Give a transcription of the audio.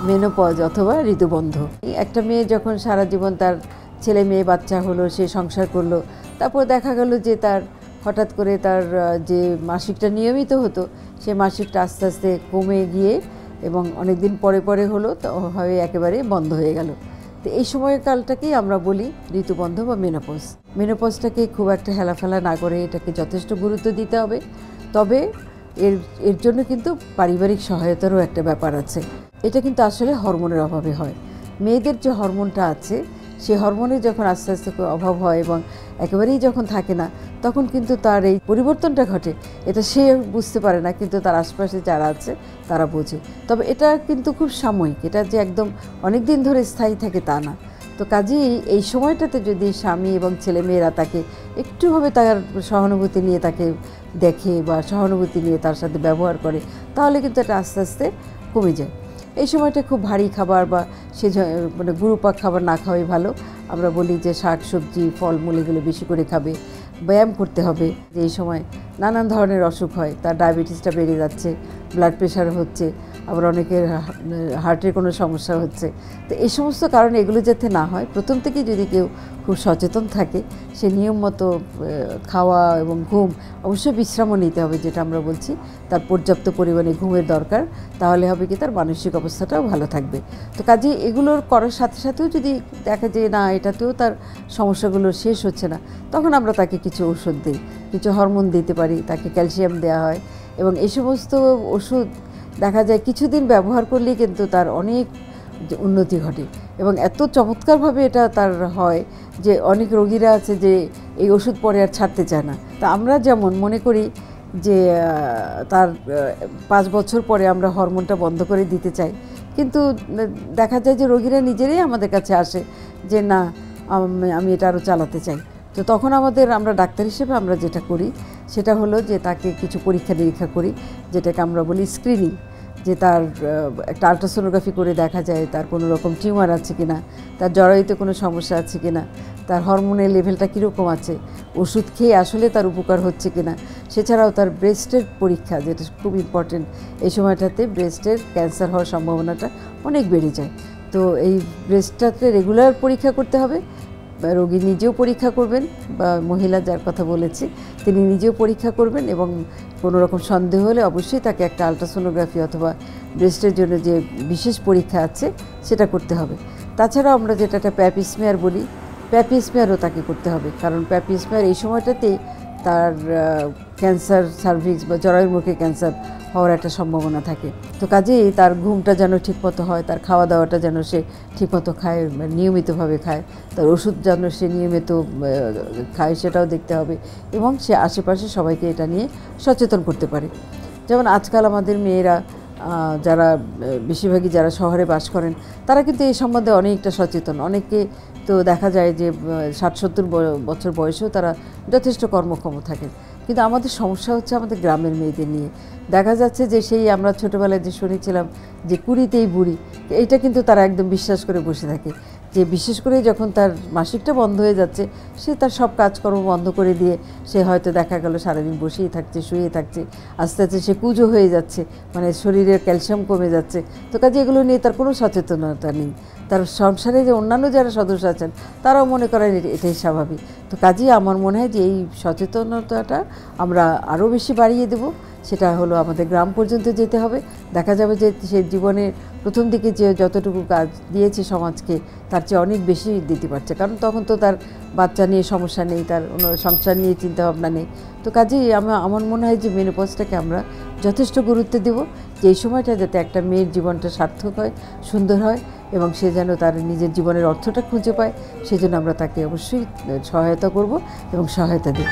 Menopause অথবা ঋতুবন্ধ। একটা মেয়ে যখন সারা জীবন তার ছেলে মেয়ে বাচ্চা হলো, সে সংসার করলো, তারপর দেখা গেল যে তার হঠাৎ করে তার যে মাসিকটা নিয়মিত হতো সে মাসিকটা আস্তে আস্তে কমে গিয়ে এবং অনেক দিন পরে পরে হলো তো হয়ে একেবারে বন্ধ হয়ে গেল। তো এই সময়কালটাকেই আমরা বলি ঋতুবন্ধ বা মেনোপজ। মেনোপজটাকে খুব একটা হেলাফেলা না করে এটাকে যথেষ্ট গুরুত্ব দিতে হবে। তবে এর জন্য কিন্তু পারিবারিক সহায়তারও একটা ব্যাপার আছে। এটা কিন্তু আসলে হরমোনের অভাবে হয়। মেয়েদের যে হরমোনটা আছে সেই হরমোনের যখন আস্তে আস্তে অভাব হয় এবং একেবারেই যখন থাকে না, তখন কিন্তু তার এই পরিবর্তনটা ঘটে। এটা সে বুঝতে পারে না, কিন্তু তার আশপাশে যারা আছে তারা বোঝে। তবে এটা কিন্তু খুব সাময়িক, এটা যে একদম অনেক দিন ধরে স্থায়ী থাকে তা না। তো কাজেই এই সময়টাতে যদি স্বামী এবং ছেলেমেয়েরা তাকে একটুভাবে তার সহানুভূতি নিয়ে তাকে দেখে বা সহানুভূতি নিয়ে তার সাথে ব্যবহার করে, তাহলে কিন্তু এটা আস্তে আস্তে কমে যায়। এই সময়টা খুব ভারী খাবার বা মানে গুরুপাক খাবার না খাওয়াই ভালো। আমরা বলি যে শাক সবজি ফলমূল এগুলো বেশি করে খাবে, ব্যায়াম করতে হবে। যে এই সময় নানান ধরনের অসুখ হয়, তার ডায়াবেটিসটা বেড়ে যাচ্ছে, ব্লাড প্রেশার হচ্ছে, আবার অনেকের হার্টের কোনো সমস্যা হচ্ছে। তো এই সমস্ত কারণে এগুলো যাতে না হয়, প্রথম থেকেই যদি কেউ খুব সচেতন থাকে, সে নিয়ম মতো খাওয়া এবং ঘুম, অবশ্যই বিশ্রামও নিতে হবে, যেটা আমরা বলছি তার পর্যাপ্ত পরিমাণে ঘুমের দরকার। তাহলে হবে কি তার মানসিক অবস্থাটাও ভালো থাকবে। তো কাজে এগুলোর করার সাথে সাথেও যদি দেখা যায় না এটাতেও তার সমস্যাগুলো শেষ হচ্ছে না, তখন আমরা তাকে কিছু ওষুধ দিই, কিছু হরমোন দিতে পারি, তাকে ক্যালসিয়াম দেওয়া হয়। এবং এই সমস্ত ওষুধ দেখা যায় কিছুদিন ব্যবহার করলেই কিন্তু তার অনেক উন্নতি ঘটে এবং এত চমৎকারভাবে এটা তার হয় যে অনেক রোগীরা আছে যে এই ওষুধ পরে আর ছাড়তে চায় না। তা আমরা যেমন মনে করি যে তার 5 বছর পরে আমরা হরমোনটা বন্ধ করে দিতে চাই, কিন্তু দেখা যায় যে রোগীরা নিজেরাই আমাদের কাছে আসে যে না আমি এটা আরও চালাতে চাই। তো তখন আমরা ডাক্তার হিসেবে আমরা যেটা করি সেটা হলো যে তাকে কিছু পরীক্ষা নিরীক্ষা করি, যেটাকে আমরা বলি স্ক্রিনিং। যে তার একটা আলট্রাসোনোগ্রাফি করে দেখা যায় তার কোনো রকম টিউমার আছে কিনা, তার জরায়ুতে কোনো সমস্যা আছে কিনা, তার হরমোনের লেভেলটা কীরকম আছে, ওষুধ খেয়ে আসলে তার উপকার হচ্ছে কিনা। সেছাড়াও তার ব্রেস্টের পরীক্ষা, যেটা খুব ইম্পর্টেন্ট। এই সময়টাতে ব্রেস্টের ক্যান্সার হওয়ার সম্ভাবনাটা অনেক বেড়ে যায়। তো এই ব্রেস্টটাকে রেগুলার পরীক্ষা করতে হবে। রোগী নিজেও পরীক্ষা করবেন বা মহিলা যার কথা বলেছি তিনি নিজেও পরীক্ষা করবেন এবং কোনো রকম সন্দেহ হলে অবশ্যই তাকে একটা আলট্রাসোনোগ্রাফি অথবা ব্রেস্টের জন্য যে বিশেষ পরীক্ষা আছে সেটা করতে হবে। তাছাড়াও আমরা যেটা একটা প্যাপিস্মিয়ার বলি, প্যাপিস্মিয়ারও তাকে করতে হবে, কারণ প্যাপিস্মিয়ার এই সময়টাতেই তার ক্যান্সার সার্ভিক্স বা জরায়ুর মুখে ক্যান্সার হওয়ার একটা সম্ভাবনা থাকে। তো কাজেই তার ঘুমটা যেন ঠিকমতো হয়, তার খাওয়া দাওয়াটা যেন সে ঠিকমতো খায়, নিয়মিতভাবে খায়, তার ওষুধ যেন সে নিয়মিত খায় সেটাও দেখতে হবে এবং সে আশেপাশে সবাইকে এটা নিয়ে সচেতন করতে পারে। যেমন আজকাল আমাদের মেয়েরা যারা বেশিরভাগই যারা শহরে বাস করেন তারা কিন্তু এই সম্বন্ধে অনেকটা সচেতন। অনেকে তো দেখা যায় যে 60-70 বছর বয়সেও তারা যথেষ্ট কর্মক্ষম থাকেন। কিন্তু আমাদের সমস্যা হচ্ছে আমাদের গ্রামের মেয়েদের নিয়ে। দেখা যাচ্ছে যে সেই আমরা ছোটোবেলায় যে শুনেছিলাম যে 20তেই বুড়ি, এইটা কিন্তু তারা একদম বিশ্বাস করে বসে থাকে। যে বিশেষ করে যখন তার মাসিকটা বন্ধ হয়ে যাচ্ছে সে তার সব কাজকর্ম বন্ধ করে দিয়ে সে হয়তো দেখা গেল সারাদিন বসেই থাকছে, শুয়ে থাকছে, আস্তে আস্তে সে কুঁজো হয়ে যাচ্ছে, মানে শরীরের ক্যালসিয়াম কমে যাচ্ছে। তো কাজে এগুলো নিয়ে তার কোনো সচেতনতা নেই। তার সংসারে যে অন্যান্য যারা সদস্য আছেন তারাও মনে করেন এটাই স্বাভাবিক। তো কাজেই আমার মনে হয় যে এই সচেতনতাটা আমরা আরও বেশি বাড়িয়ে দেব। সেটা হলো আমাদের গ্রাম পর্যন্ত যেতে হবে। দেখা যাবে যে সে জীবনের প্রথম দিকে যে যতটুকু কাজ দিয়েছে সমাজকে তার চেয়ে অনেক বেশি দিতে পারছে, কারণ তখন তো তার বাচ্চা নিয়ে সমস্যা নেই, তার সংসার নিয়ে চিন্তাভাবনা নেই। তো কাজেই আমার মনে হয় যে মেনোপজটাকে আমরা যথেষ্ট গুরুত্ব দেব, যে এই সময়টা যাতে একটা মেয়ের জীবনটা সার্থক হয়, সুন্দর হয় এবং সে যেন তার নিজের জীবনের অর্থটা খুঁজে পায়, সেজন্য আমরা তাকে অবশ্যই সহায়তা করব এবং সহায়তা দেব।